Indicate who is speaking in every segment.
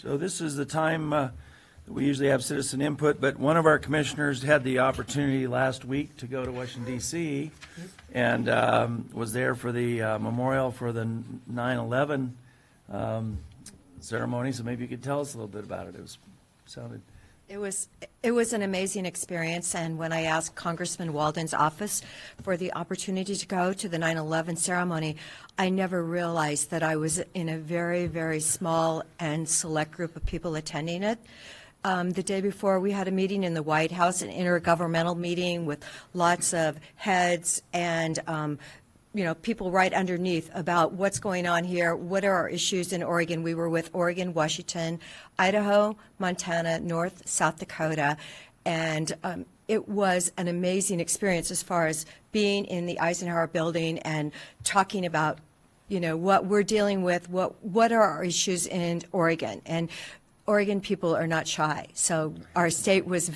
Speaker 1: So this is the time that we usually have citizen input, but one of our commissioners had the opportunity last week to go to Washington, D.C. and was there for the memorial for the 9/11 ceremony. So maybe you could tell us a little bit about it.
Speaker 2: It was an amazing experience, and when I asked Congressman Walden's office for the opportunity to go to the 9/11 ceremony, I never realized that I was in a very, very small and select group of people attending it. The day before, we had a meeting in the White House, an intergovernmental meeting with lots of heads and people right underneath about what's going on here, what are our issues in Oregon. We were with Oregon, Washington, Idaho, Montana, North, South Dakota, and it was an amazing experience as far as being in the Eisenhower building and talking about, what we're dealing with, what are our issues in Oregon. And Oregon people are not shy, so our state was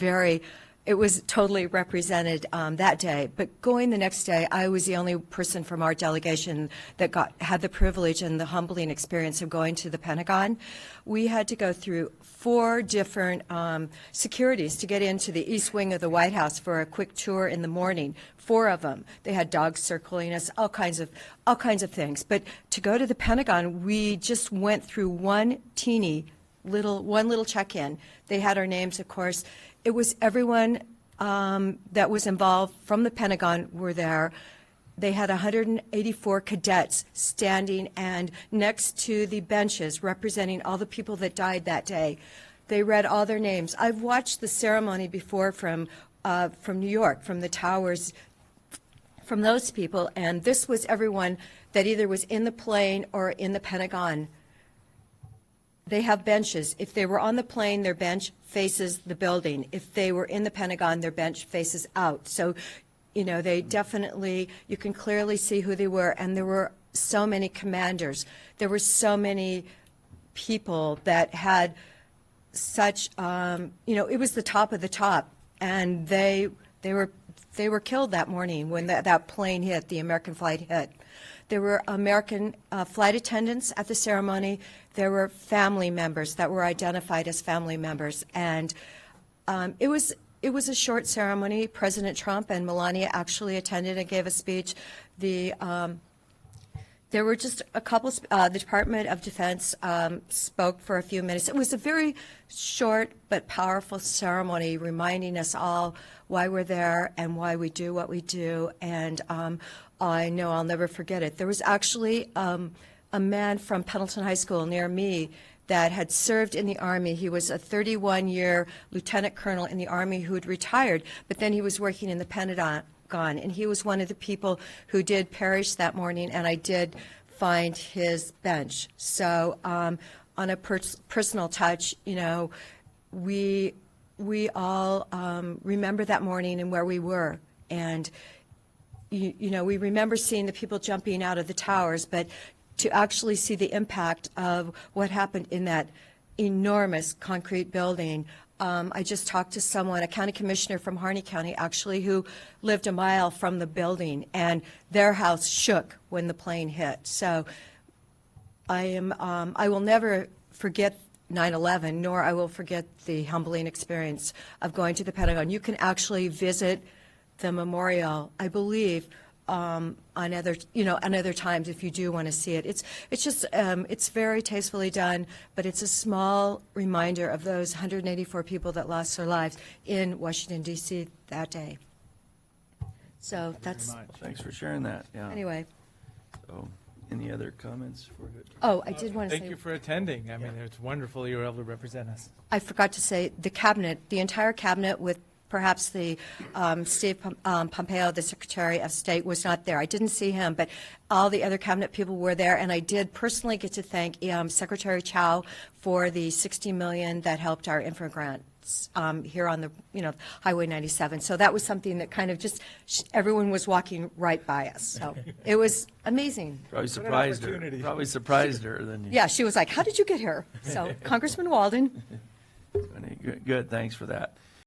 Speaker 2: it was totally represented that day. But going the next day, I was the only person from our delegation that had the privilege and the humbling experience of going to the Pentagon. We had to go through 4 different securities to get into the east wing of the White House for a quick tour in the morning. 4 of them. They had dogs circling us, all kinds of things. But to go to the Pentagon, we just went through one little check-in. They had our names, of course. It was everyone that was involved from the Pentagon were there. They had 184 cadets standing and next to the benches representing all the people that died that day. They read all their names. I've watched the ceremony before from New York, from the towers, from those people, and this was everyone that either was in the plane or in the Pentagon. They have benches. If they were on the plane, their bench faces the building. If they were in the Pentagon, their bench faces out. So, they definitely, you can clearly see who they were. And there were so many commanders. There were so many people that had such, it was the top of the top. And they were killed that morning when that plane hit, the American flight hit. There were American flight attendants at the ceremony. There were family members that were identified as family members. And it was a short ceremony. President Trump and Melania actually attended and gave a speech. There were just a couple, the Department of Defense spoke for a few minutes. It was a very short but powerful ceremony reminding us all why we're there and why we do what we do. And I know I'll never forget it. There was actually a man from Pendleton High School near me that had served in the Army. He was a 31-year lieutenant colonel in the Army who had retired, but then he was working in the Pentagon. And he was one of the people who did perish that morning, and I did find his bench. So on a personal touch, we all remember that morning and where we were. And, we remember seeing the people jumping out of the towers, but to actually see the impact of what happened in that enormous concrete building. I just talked to someone, a county commissioner from Harney County, actually, who lived a mile from the building, and their house shook when the plane hit. So I will never forget 9/11, nor I will forget the humbling experience of going to the Pentagon. You can actually visit the memorial, I believe, on other times if you do want to see it. It's just it's very tastefully done, but it's a small reminder of those 184 people that lost their lives in Washington, D.C. that day. So that's.
Speaker 1: Thanks for sharing that. Yeah.
Speaker 2: Anyway.
Speaker 1: So, any other comments for it?
Speaker 2: Oh, I did want to say.
Speaker 3: Thank you for attending. I mean, it's wonderful you were able to represent us.
Speaker 2: I forgot to say the cabinet, the entire cabinet with perhaps the Steve Pompeo, the Secretary of State, was not there. I didn't see him, but all the other cabinet people were there, and I did personally get to thank Secretary Chow for the $60 million that helped our infra grants here on the Highway 97. So that was something that kind of just everyone was walking right by us. So it was amazing.
Speaker 1: Probably surprised her. Then.
Speaker 2: Yeah, she was like, "How did you get here?" So Congressman Walden.
Speaker 1: Good. Thanks for that.